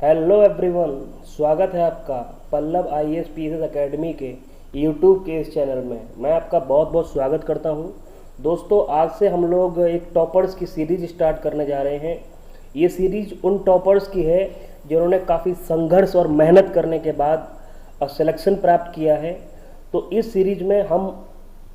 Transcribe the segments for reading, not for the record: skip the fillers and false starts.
Hello everyone, स्वागत है आपका पल्लव आईएएस पीएस एकेडमी के यूट्यूब के इस चैनल में। मैं आपका बहुत बहुत स्वागत करता हूं। दोस्तों, आज से हम लोग एक टॉपर्स की सीरीज स्टार्ट करने जा रहे हैं। ये सीरीज उन टॉपर्स की है जिन्होंने काफ़ी संघर्ष और मेहनत करने के बाद सिलेक्शन प्राप्त किया है। तो इस सीरीज में हम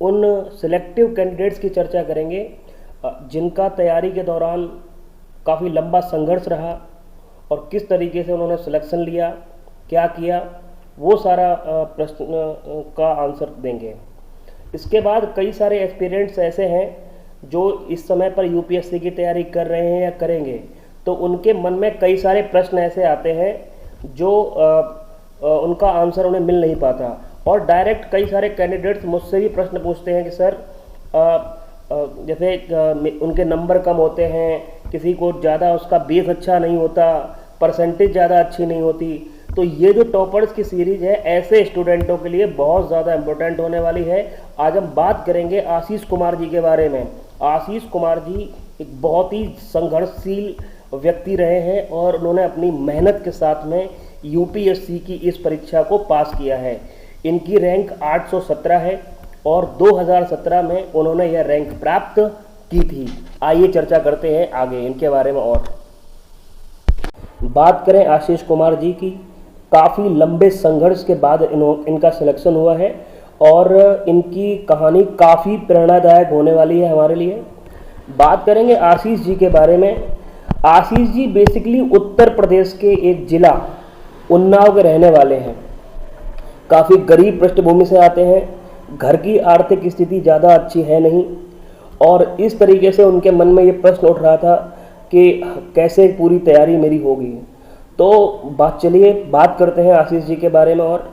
उन सिलेक्टिव कैंडिडेट्स की चर्चा करेंगे जिनका तैयारी के दौरान काफ़ी लंबा संघर्ष रहा और किस तरीके से उन्होंने सिलेक्शन लिया, क्या किया, वो सारा प्रश्न का आंसर देंगे। इसके बाद कई सारे एस्पिरेंट्स ऐसे हैं जो इस समय पर यूपीएससी की तैयारी कर रहे हैं या करेंगे, तो उनके मन में कई सारे प्रश्न ऐसे आते हैं जो उनका आंसर उन्हें मिल नहीं पाता। और डायरेक्ट कई सारे कैंडिडेट्स मुझसे भी प्रश्न पूछते हैं कि सर जैसे उनके नंबर कम होते हैं, किसी को ज़्यादा उसका बेस अच्छा नहीं होता, परसेंटेज ज़्यादा अच्छी नहीं होती। तो ये जो टॉपर्स की सीरीज है ऐसे स्टूडेंटों के लिए बहुत ज़्यादा इम्पोर्टेंट होने वाली है। आज हम बात करेंगे आशीष कुमार जी के बारे में। आशीष कुमार जी एक बहुत ही संघर्षशील व्यक्ति रहे हैं और उन्होंने अपनी मेहनत के साथ में यूपीएससी की इस परीक्षा को पास किया है। इनकी रैंक 817 है और 2017 में उन्होंने यह रैंक प्राप्त की थी। आइए चर्चा करते हैं आगे इनके बारे में। और बात करें आशीष कुमार जी की, काफ़ी लंबे संघर्ष के बाद इनका सिलेक्शन हुआ है और इनकी कहानी काफ़ी प्रेरणादायक होने वाली है हमारे लिए। बात करेंगे आशीष जी के बारे में। आशीष जी बेसिकली उत्तर प्रदेश के एक जिला उन्नाव के रहने वाले हैं। काफ़ी गरीब पृष्ठभूमि से आते हैं, घर की आर्थिक स्थिति ज़्यादा अच्छी है नहीं, और इस तरीके से उनके मन में ये प्रश्न उठ रहा था कि कैसे पूरी तैयारी मेरी होगी। तो चलिए बात करते हैं आशीष जी के बारे में। और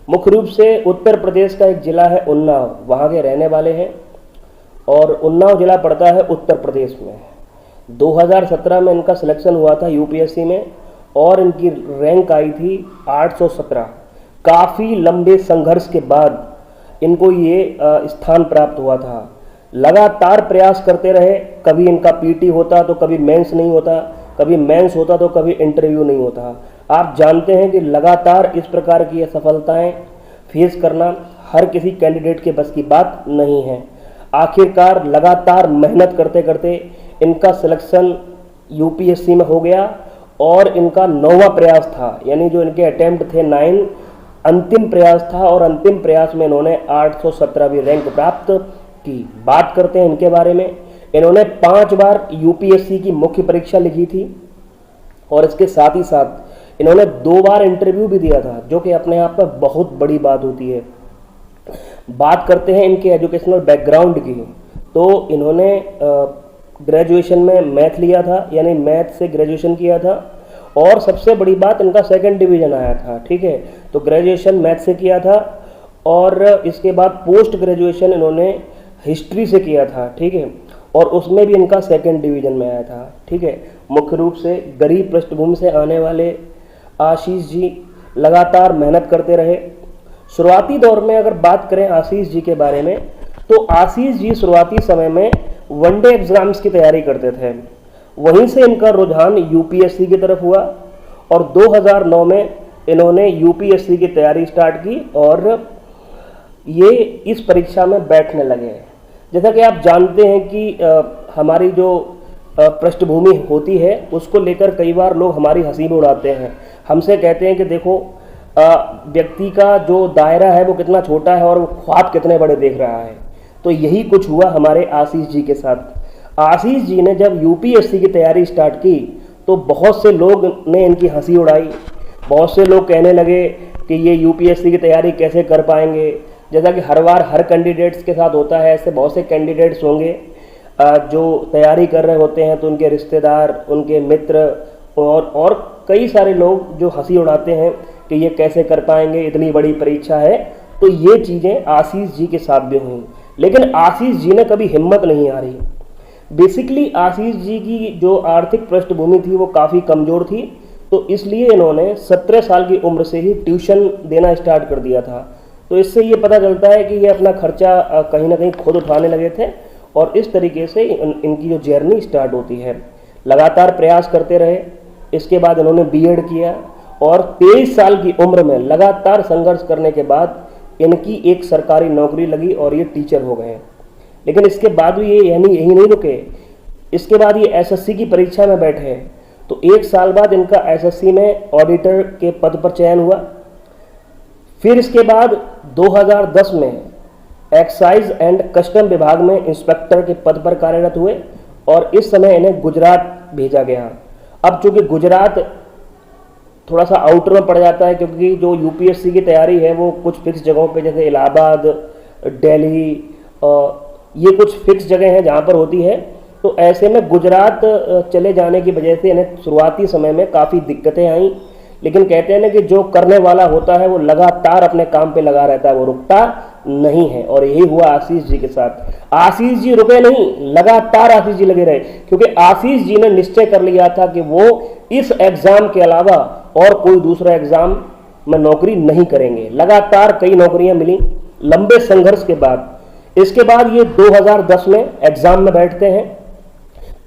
मुख्य रूप से उत्तर प्रदेश का एक ज़िला है उन्नाव, वहाँ के रहने वाले हैं और उन्नाव ज़िला पड़ता है उत्तर प्रदेश में। 2017 में इनका सिलेक्शन हुआ था यूपीएससी में और इनकी रैंक आई थी 817। काफ़ी लंबे संघर्ष के बाद इनको ये स्थान प्राप्त हुआ था। लगातार प्रयास करते रहे, कभी इनका पीटी होता तो कभी मेंस नहीं होता, कभी मेंस होता तो कभी इंटरव्यू नहीं होता। आप जानते हैं कि लगातार इस प्रकार की सफलताएं फेस करना हर किसी कैंडिडेट के बस की बात नहीं है। आखिरकार लगातार मेहनत करते करते इनका सिलेक्शन यूपीएससी में हो गया और इनका 9वां प्रयास था, यानी जो इनके अटेम्प्ट थे 9, अंतिम प्रयास था और अंतिम प्रयास में इन्होंने 817वीं रैंक प्राप्त की। बात करते हैं इनके बारे में। इन्होंने 5 बार यूपीएससी की मुख्य परीक्षा लिखी थी और इसके साथ ही साथ इन्होंने 2 बार इंटरव्यू भी दिया था, जो कि अपने आप में बहुत बड़ी बात होती है। बात करते हैं इनके एजुकेशनल बैकग्राउंड की। तो इन्होंने ग्रेजुएशन में मैथ लिया था, यानी मैथ से ग्रेजुएशन किया था और सबसे बड़ी बात इनका 2nd डिवीज़न आया था। ठीक है, तो ग्रेजुएशन मैथ से किया था और इसके बाद पोस्ट ग्रेजुएशन इन्होंने हिस्ट्री से किया था। ठीक है, और उसमें भी इनका 2nd डिवीज़न में आया था। ठीक है, मुख्य रूप से गरीब पृष्ठभूमि से आने वाले आशीष जी लगातार मेहनत करते रहे। शुरुआती दौर में अगर बात करें आशीष जी के बारे में, तो आशीष जी शुरुआती समय में वनडे एग्ज़ाम्स की तैयारी करते थे। वहीं से इनका रुझान यूपीएससी की तरफ हुआ और 2009 में इन्होंने यूपीएससी की तैयारी स्टार्ट की और ये इस परीक्षा में बैठने लगे। जैसा कि आप जानते हैं कि हमारी जो पृष्ठभूमि होती है उसको लेकर कई बार लोग हमारी हंसी में उड़ाते हैं। हमसे कहते हैं कि देखो व्यक्ति का जो दायरा है वो कितना छोटा है और वो ख्वाब कितने बड़े देख रहा है। तो यही कुछ हुआ हमारे आशीष जी के साथ। आशीष जी ने जब यूपीएससी की तैयारी स्टार्ट की तो बहुत से लोग ने इनकी हंसी उड़ाई। बहुत से लोग कहने लगे कि ये यूपीएससी की तैयारी कैसे कर पाएंगे। जैसा कि हर बार हर कैंडिडेट्स के साथ होता है, ऐसे बहुत से कैंडिडेट्स होंगे जो तैयारी कर रहे होते हैं, तो उनके रिश्तेदार, उनके मित्र और कई सारे लोग जो हंसी उड़ाते हैं कि ये कैसे कर पाएंगे, इतनी बड़ी परीक्षा है। तो ये चीज़ें आशीष जी के साथ भी हुई, लेकिन आशीष जी ने कभी हिम्मत नहीं हारी। बेसिकली आशीष जी की जो आर्थिक पृष्ठभूमि थी वो काफ़ी कमज़ोर थी, तो इसलिए इन्होंने 17 साल की उम्र से ही ट्यूशन देना स्टार्ट कर दिया था। तो इससे ये पता चलता है कि ये अपना खर्चा कहीं ना कहीं खुद उठाने लगे थे और इस तरीके से इनकी जो जर्नी स्टार्ट होती है। लगातार प्रयास करते रहे, इसके बाद इन्होंने बीएड किया और 23 साल की उम्र में लगातार संघर्ष करने के बाद इनकी एक सरकारी नौकरी लगी और ये टीचर हो गए। लेकिन इसके बाद भी ये यही नहीं रुके, इसके बाद ये एसएससी की परीक्षा में बैठे हैं। तो 1 साल बाद इनका एसएससी में ऑडिटर के पद पर चयन हुआ। फिर इसके बाद 2010 में एक्साइज एंड कस्टम विभाग में इंस्पेक्टर के पद पर कार्यरत हुए और इस समय इन्हें गुजरात भेजा गया। अब चूंकि गुजरात थोड़ा सा आउटर में पड़ जाता है, क्योंकि जो यूपीएससी की तैयारी है वो कुछ फिक्स जगहों पे, जैसे इलाहाबाद, दिल्ली, ये कुछ फिक्स जगह हैं जहाँ पर होती है। तो ऐसे में गुजरात चले जाने की वजह से इन्हें शुरुआती समय में काफ़ी दिक्कतें आई। लेकिन कहते हैं ना कि जो करने वाला होता है वो लगातार अपने काम पे लगा रहता है, वो रुकता नहीं है। और यही हुआ आशीष जी के साथ। आशीष जी रुके नहीं, लगातार आशीष जी लगे रहे, क्योंकि आशीष जी ने निश्चय कर लिया था कि वो इस एग्जाम के अलावा और कोई दूसरा एग्जाम में नौकरी नहीं करेंगे। लगातार कई नौकरियां मिली लंबे संघर्ष के बाद। इसके बाद ये 2010 में एग्जाम में बैठते हैं,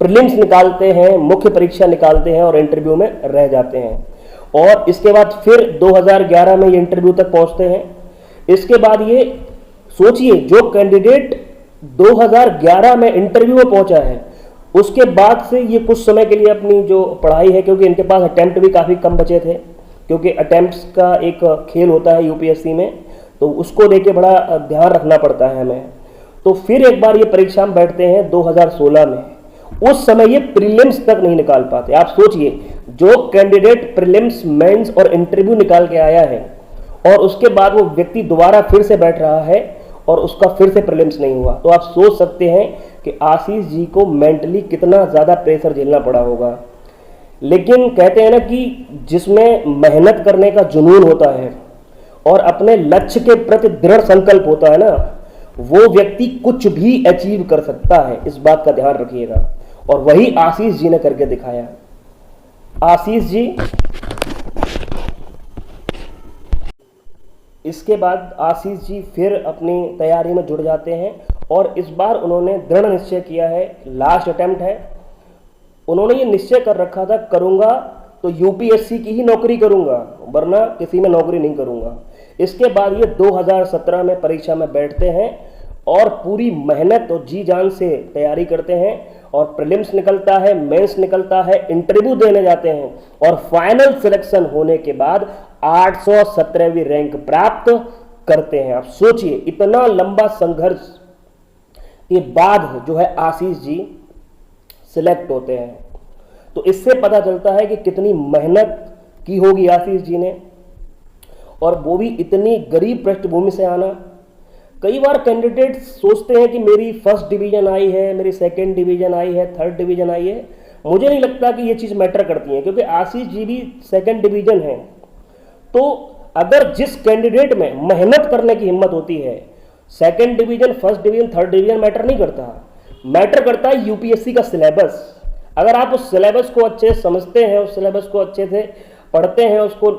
प्रीलिम्स निकालते हैं, मुख्य परीक्षा निकालते हैं और इंटरव्यू में रह जाते हैं। और इसके बाद फिर 2011 में ये इंटरव्यू तक पहुंचते हैं। इसके बाद ये सोचिए, जो कैंडिडेट 2011 में इंटरव्यू में पहुंचा है, उसके बाद से ये कुछ समय के लिए अपनी जो पढ़ाई है, क्योंकि इनके पास अटेम्प्ट भी काफ़ी कम बचे थे, क्योंकि अटेम्प्ट्स का एक खेल होता है यूपीएससी में, तो उसको लेके बड़ा ध्यान रखना पड़ता है हमें। तो फिर एक बार ये परीक्षा में बैठते हैं 2016 में। उस समय ये प्रीलिम्स तक नहीं निकाल पाते। आप सोचिए, जो कैंडिडेट प्रीलिम्स, मेंस और इंटरव्यू निकाल के आया है और उसके बाद वो व्यक्ति दोबारा फिर से बैठ रहा है और उसका फिर से प्रीलिम्स नहीं हुआ, तो आप सोच सकते हैं कि आशीष जी को मेंटली कितना ज़्यादा प्रेशर झेलना पड़ा होगा। लेकिन कहते हैं ना कि जिसमें मेहनत करने का जुनून होता है और अपने लक्ष्य के प्रति दृढ़ संकल्प होता है ना, वो व्यक्ति कुछ भी अचीव कर सकता है। इस बात का ध्यान रखिएगा। और वही आशीष जी ने करके दिखाया। आशीष जी इसके बाद आशीष जी फिर अपनी तैयारी में जुड़ जाते हैं और इस बार उन्होंने दृढ़ निश्चय किया है, लास्ट अटेम्प्ट है। उन्होंने ये निश्चय कर रखा था, करूंगा तो यूपीएससी की ही नौकरी करूंगा, वरना किसी में नौकरी नहीं करूंगा। इसके बाद ये 2017 में परीक्षा में बैठते हैं और पूरी मेहनत और जी जान से तैयारी करते हैं और प्रीलिम्स निकलता है, मेंस निकलता है, इंटरव्यू देने जाते हैं और फाइनल सिलेक्शन होने के बाद 817वीं रैंक प्राप्त करते हैं। आप सोचिए, इतना लंबा संघर्ष के बाद जो है आशीष जी सिलेक्ट होते हैं। तो इससे पता चलता है कि कितनी मेहनत की होगी आशीष जी ने, और वो भी इतनी गरीब पृष्ठभूमि से आना। कई बार कैंडिडेट सोचते हैं कि मेरी फर्स्ट डिवीजन आई है, मेरी सेकंड डिवीजन आई है, थर्ड डिवीजन आई है। मुझे नहीं लगता कि ये चीज़ मैटर करती है, क्योंकि आशीष जी भी सेकंड डिवीजन है। तो अगर जिस कैंडिडेट में मेहनत करने की हिम्मत होती है, second division, first division, third division matter नहीं करता। मैटर करता है यूपीएससी का सिलेबस। अगर आप उस सिलेबस को अच्छे से समझते हैं, उस सिलेबस को अच्छे से पढ़ते हैं, उसको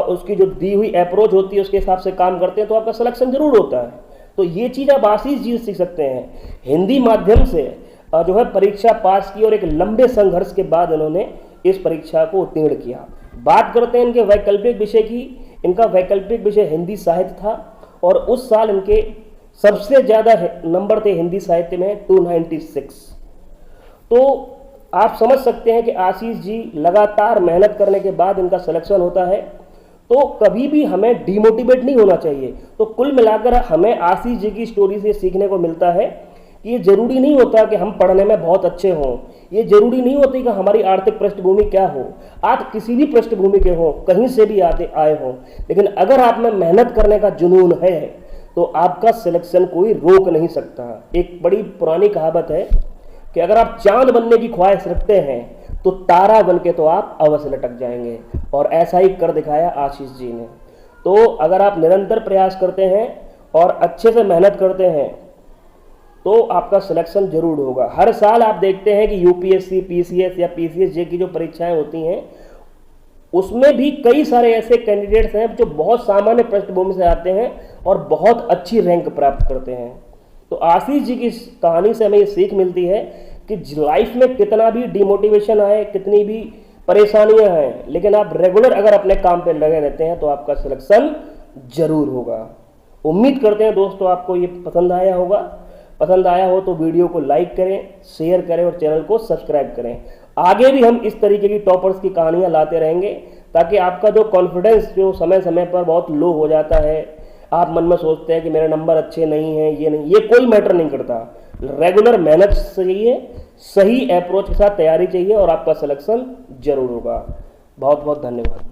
उसकी जो दी हुई अप्रोच होती है उसके हिसाब से काम करते हैं, तो आपका सिलेक्शन जरूर होता है। तो ये चीज़ आप आशीष जी से सीख सकते हैं। हिंदी माध्यम से जो है परीक्षा पास की और एक लंबे संघर्ष के बाद इन्होंने इस परीक्षा को उत्तीर्ण किया। बात करते हैं इनके वैकल्पिक विषय की। इनका वैकल्पिक विषय हिंदी साहित्य था और उस साल इनके सबसे ज़्यादा नंबर थे हिंदी साहित्य में, 296। तो आप समझ सकते हैं कि आशीष जी लगातार मेहनत करने के बाद इनका सिलेक्शन होता है। तो कभी भी हमें डिमोटिवेट नहीं होना चाहिए। तो कुल मिलाकर हमें आशीष जी की स्टोरी से सीखने को मिलता है कि ये जरूरी नहीं होता कि हम पढ़ने में बहुत अच्छे हों, ये जरूरी नहीं होती कि हमारी आर्थिक पृष्ठभूमि क्या हो। आप किसी भी पृष्ठभूमि के हो, कहीं से भी आए हों, लेकिन अगर आप में मेहनत करने का जुनून है तो आपका सिलेक्शन कोई रोक नहीं सकता। एक बड़ी पुरानी कहावत है कि अगर आप चांद बनने की ख्वाहिश रखते हैं तो तारा बन के तो आप अवश्य लटक जाएंगे, और ऐसा ही कर दिखाया आशीष जी ने। तो अगर आप निरंतर प्रयास करते हैं और अच्छे से मेहनत करते हैं तो आपका सिलेक्शन जरूर होगा। हर साल आप देखते हैं कि यूपीएससी, पीसीएस या पीसीएसजे की जो परीक्षाएं होती हैं उसमें भी कई सारे ऐसे कैंडिडेट्स हैं जो बहुत सामान्य पृष्ठभूमि से आते हैं और बहुत अच्छी रैंक प्राप्त करते हैं। तो आशीष जी की इस कहानी से हमें ये सीख मिलती है कि लाइफ में कितना भी डिमोटिवेशन आए, कितनी भी परेशानियां हैं, लेकिन आप रेगुलर अगर अपने काम पे लगे रहते हैं तो आपका सिलेक्शन जरूर होगा। उम्मीद करते हैं दोस्तों आपको ये पसंद आया होगा। पसंद आया हो तो वीडियो को लाइक करें, शेयर करें और चैनल को सब्सक्राइब करें। आगे भी हम इस तरीके की टॉपर्स की कहानियां लाते रहेंगे, ताकि आपका जो कॉन्फिडेंस जो समय समय पर बहुत लो हो जाता है, आप मन में सोचते हैं कि मेरे नंबर अच्छे नहीं हैं, ये नहीं, ये कोई मैटर नहीं करता। रेगुलर मेहनत चाहिए, सही अप्रोच के साथ तैयारी चाहिए और आपका सिलेक्शन जरूर होगा। बहुत बहुत धन्यवाद।